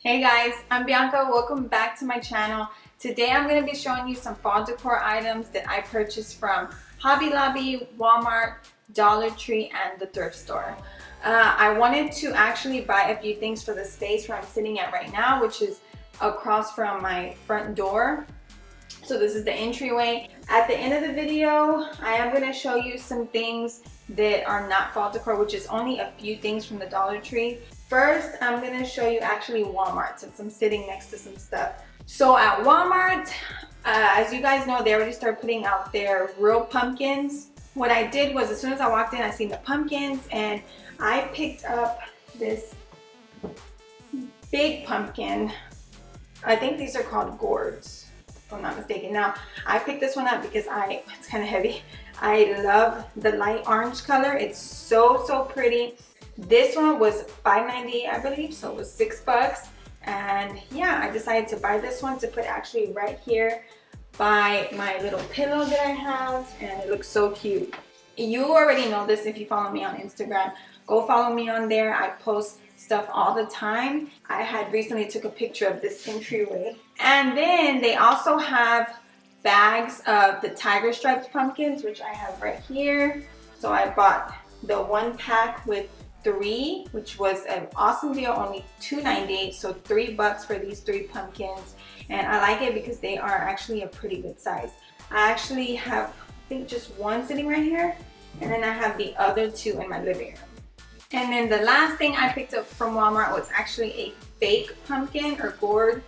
Hey guys, I'm Bianca. Welcome back to my channel. Today I'm going to be showing you some fall decor items that I purchased from Hobby Lobby, Walmart, Dollar Tree, and the thrift store. I wanted to actually buy a few things for the space where I'm sitting at right now, which is across from my front door. So this is the entryway. At the end of the video, I am going to show you some things that are not fall decor, which is only a few things from the Dollar Tree. First, I'm going to show you actually Walmart, since I'm sitting next to some stuff. So at Walmart, as you guys know, they already started putting out their real pumpkins. What I did was, as soon as I walked in, I seen the pumpkins, and I picked up this big pumpkin. I think these are called gourds, if I'm not mistaken. Now, I picked this one up because it's kind of heavy. I love the light orange color. It's so pretty. This one was $5.98, I believe, so it was $6. And yeah, I decided to buy this one to put actually right here by my little pillow that I have, and it looks so cute. You already know this if you follow me on Instagram. Go follow me on there. I post stuff all the time. I had recently took a picture of this entryway. And then they also have bags of the tiger striped pumpkins, which I have right here. So I bought the 1-pack with 3, which was an awesome deal, only $2.98, so $3 for these 3 pumpkins. And I like it because they are actually a pretty good size. I actually have, I think, just one sitting right here, and then I have the other 2 in my living room. And then the last thing I picked up from Walmart was actually a fake pumpkin or gourd,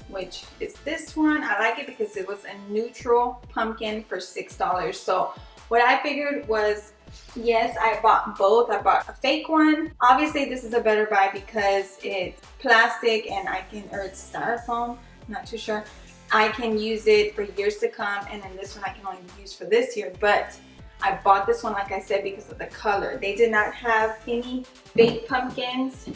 which is this one. I like it because it was a neutral pumpkin for $6. So what I figured was, yes, I bought both. I bought a fake one. Obviously, this is a better buy because it's plastic and or it's styrofoam, I'm not too sure. I can use it for years to come, and then this one I can only use for this year. But I bought this one, like I said, because of the color. They did not have any fake pumpkins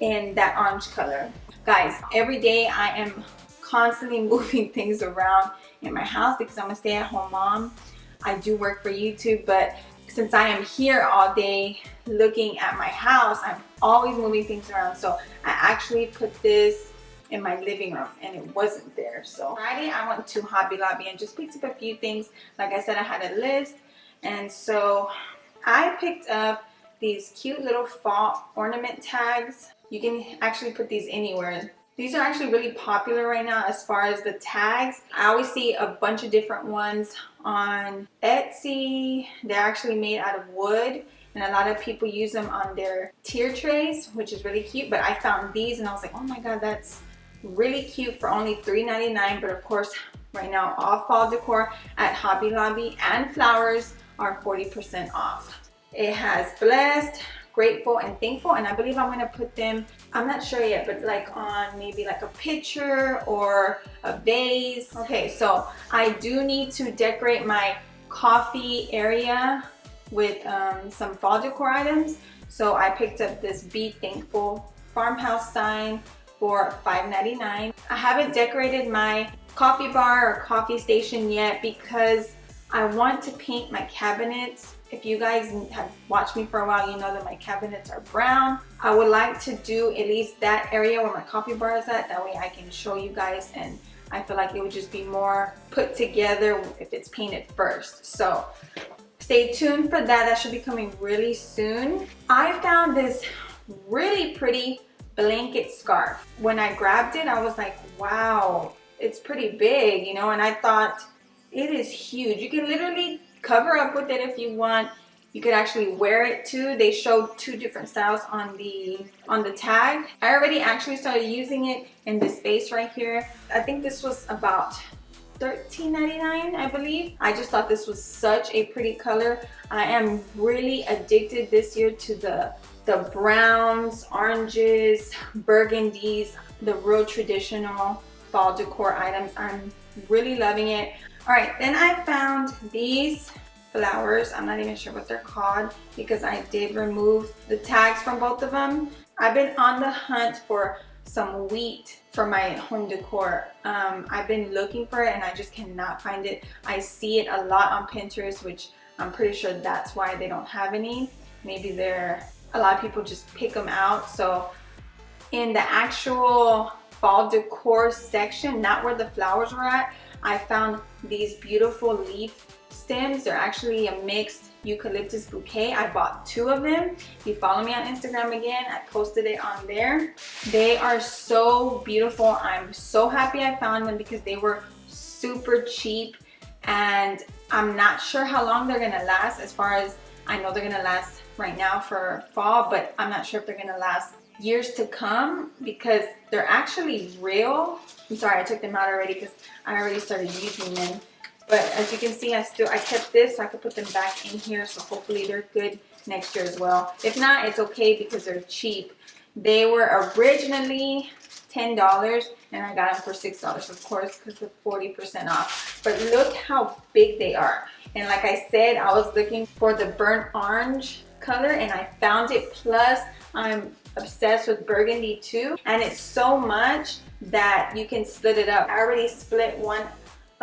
in that orange color. Guys, every day I am constantly moving things around in my house because I'm a stay-at-home mom. I do work for YouTube, but since I am here all day looking at my house, I'm always moving things around. So I actually put this in my living room and it wasn't there. So Friday I went to Hobby Lobby and just picked up a few things. Like I said, I had a list, and so I picked up these cute little fall ornament tags. You can actually put these anywhere. These are actually really popular right now as far as the tags. I always see a bunch of different ones on Etsy. They're actually made out of wood, and a lot of people use them on their tier trays, which is really cute. But I found these and I was like, oh my god, that's really cute for only $3.99. But of course, right now all fall decor at Hobby Lobby and flowers are 40% off. It has blessed, grateful, and thankful, and I believe I'm gonna put them, I'm not sure yet, but like on maybe like a picture or a vase. Okay, so I do need to decorate my coffee area with some fall decor items. So I picked up this Be Thankful farmhouse sign for $5.99. I haven't decorated my coffee bar or coffee station yet because I want to paint my cabinets. If you guys have watched me for a while, you know that my cabinets are brown. I would like to do at least that area where my coffee bar is at. That way I can show you guys, and I feel like it would just be more put together if it's painted first. So stay tuned for that. That should be coming really soon. I found this really pretty blanket scarf. When I grabbed it, I was like, wow, it's pretty big, you know, and I thought it is huge. You can literally cover up with it if you want. You could actually wear it too. They showed 2 different styles on the tag. I already actually started using it in this vase right here. I think this was about $13.99, I believe. I just thought this was such a pretty color. I am really addicted this year to the browns, oranges, burgundies, the real traditional fall decor items. I'm really loving it. All right, then I found these flowers. I'm not even sure what they're called because I did remove the tags from both of them. I've been on the hunt for some wheat for my home decor. I've been looking for it and I just cannot find it. I see it a lot on Pinterest, which I'm pretty sure that's why they don't have any. Maybe a lot of people just pick them out. So in the actual fall decor section, not where the flowers were at, I found these beautiful leaf stems. They're actually a mixed eucalyptus bouquet. I bought 2 of them. If you follow me on Instagram again, I posted it on there. They are so beautiful. I'm so happy I found them because they were super cheap, and I'm not sure how long they're gonna last. As far as I know, they're gonna last right now for fall, but I'm not sure if they're gonna last years to come because they're actually real. I'm sorry, I took them out already because I already started using them. But as you can see, I kept this so I could put them back in here, so hopefully they're good next year as well. If not, it's okay because they're cheap. They were originally $10 and I got them for $6, of course, because of 40% off. But look how big they are. And like I said, I was looking for the burnt orange color and I found it. Plus, I'm obsessed with burgundy too. And it's so much that you can split it up. I already split one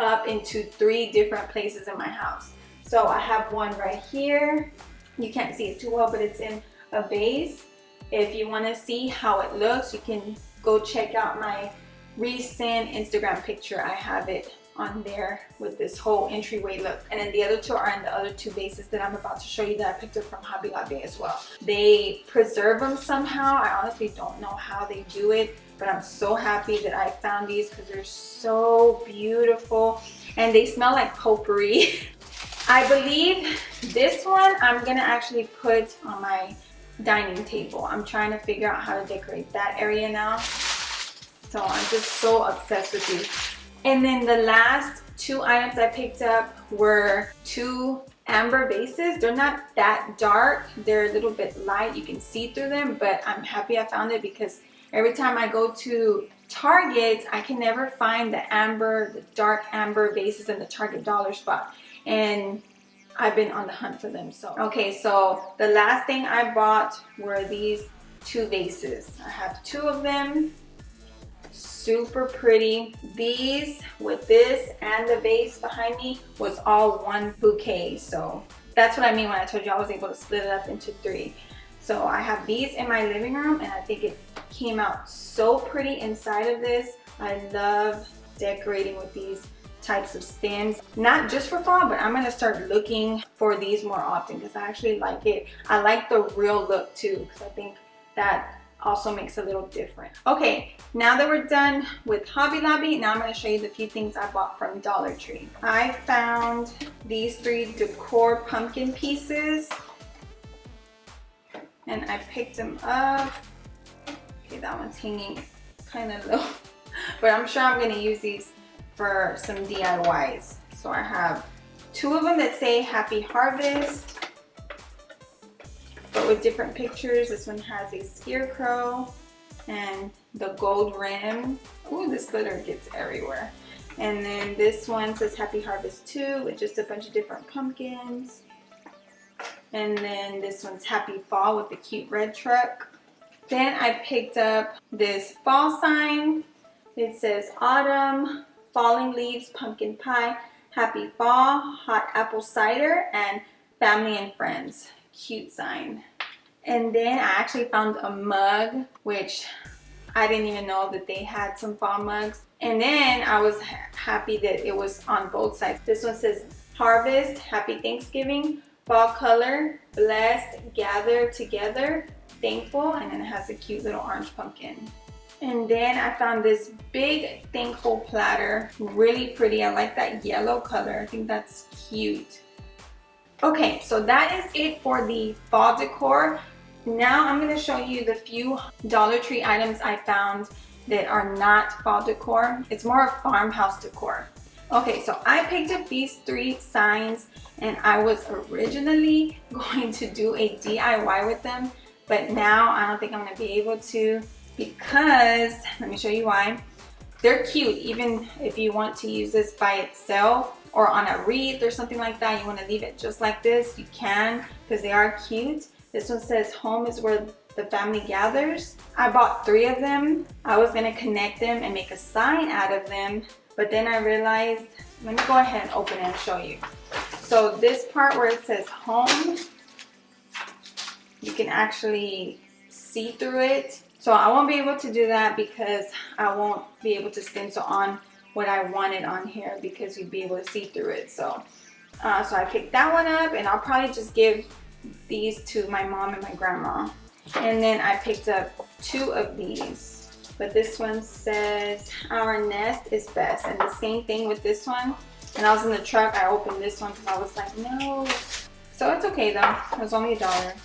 up into 3 different places in my house. So I have one right here. You can't see it too well, but it's in a vase. If you want to see how it looks, you can go check out my recent Instagram picture. I have it on there with this whole entryway look. And then the other 2 are in the other 2 vases that I'm about to show you that I picked up from Hobby Lobby as well. They preserve them somehow. I honestly don't know how they do it, but I'm so happy that I found these because they're so beautiful and they smell like potpourri. I believe this one I'm gonna actually put on my dining table. I'm trying to figure out how to decorate that area now. So I'm just so obsessed with these. And then the last 2 items I picked up were 2 amber vases. They're not that dark. They're a little bit light. You can see through them, but I'm happy I found it because every time I go to Target, I can never find the dark amber vases in the Target dollar spot. And I've been on the hunt for them. Okay, so the last thing I bought were these 2 vases. I have 2 of them. Super pretty. These with this and the vase behind me was all one bouquet. So that's what I mean when I told you I was able to split it up into 3. So I have these in my living room and I think it came out so pretty inside of this. I love decorating with these types of stems, not just for fall, but I'm gonna start looking for these more often because I actually like it. I like the real look too because I think that also makes a little different. Okay, now that we're done with Hobby Lobby, now I'm going to show you the few things I bought from Dollar Tree. I found these 3 Decor pumpkin pieces and I picked them up. Okay, that one's hanging kind of low, but I'm sure I'm going to use these for some DIYs. So I have 2 of them that say Happy Harvest, but with different pictures. This one has a scarecrow and the gold rim. Ooh, this glitter gets everywhere. And then this one says Happy Harvest 2 with just a bunch of different pumpkins. And then this one's Happy Fall with the cute red truck. Then I picked up this fall sign. It says Autumn, Falling Leaves, Pumpkin Pie, Happy Fall, Hot Apple Cider, and Family and Friends. Cute sign. And then I actually found a mug, which I didn't even know that they had some fall mugs. And then I was happy that it was on both sides. This one says Harvest, Happy Thanksgiving, Fall Color, Blessed, Gather Together, Thankful, and then it has a cute little orange pumpkin. And then I found this big thankful platter, really pretty. I like that yellow color. I think that's cute. Okay, so that is it for the fall decor. Now I'm going to show you the few Dollar Tree items I found that are not fall decor. It's more of farmhouse decor. Okay, so I picked up these 3 signs and I was originally going to do a DIY with them, but now I don't think I'm going to be able to because, let me show you why. They're cute even if you want to use this by itself or on a wreath or something like that. You want to leave it just like this, you can, because they are cute. This one says home is where the family gathers. I bought 3 of them. I was going to connect them and make a sign out of them, but then I realized, let me go ahead and open it and show you. So this part where it says home, you can actually see through it. So I won't be able to do that because I won't be able to stencil on what I wanted on here because you'd be able to see through it. So I picked that one up, and I'll probably just give these to my mom and my grandma. And then I picked up 2 of these, but this one says our nest is best, and the same thing with this one. And I was in the truck, I opened this one because I was like, no. So it's okay though, it was only $1.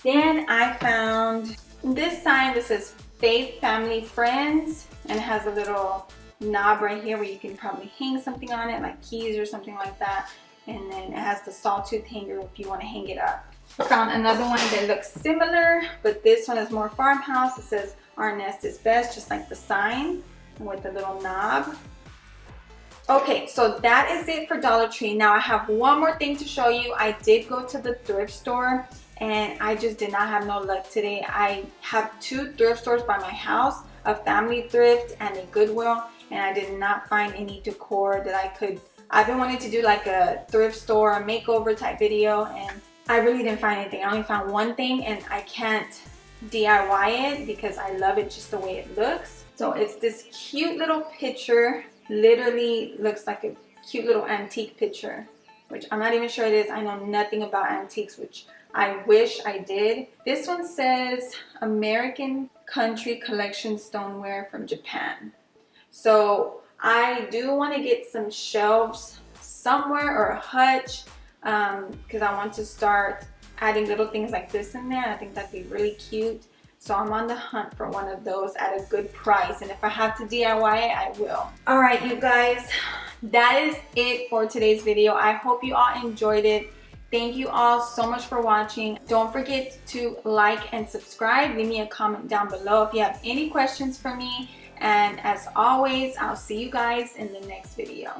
Then I found this sign that says Faith, Family, Friends, and it has a little knob right here where you can probably hang something on it, like keys or something like that. And then it has the sawtooth hanger if you want to hang it up. I found another one that looks similar, but this one is more farmhouse. It says our nest is best, just like the sign with the little knob. Okay, so that is it for Dollar Tree. Now I have one more thing to show you. I did go to the thrift store and I just did not have no luck today. I have 2 thrift stores by my house, a family thrift and a Goodwill, and I did not find any decor that I could. I've been wanting to do like a thrift store makeover type video, and I really didn't find anything. I only found one thing, and I can't DIY it because I love it just the way it looks. So it's this cute little picture. Literally looks like a cute little antique picture, which I'm not even sure it is. I know nothing about antiques, which I wish I did. This one says American Country Collection Stoneware from Japan. So I do want to get some shelves somewhere or a hutch because I want to start adding little things like this in there. I think that'd be really cute. So I'm on the hunt for one of those at a good price, and if I have to DIY it, I will. All right, you guys, that is it for today's video. I hope you all enjoyed it. Thank you all so much for watching. Don't forget to like and subscribe. Leave me a comment down below if you have any questions for me. And as always, I'll see you guys in the next video.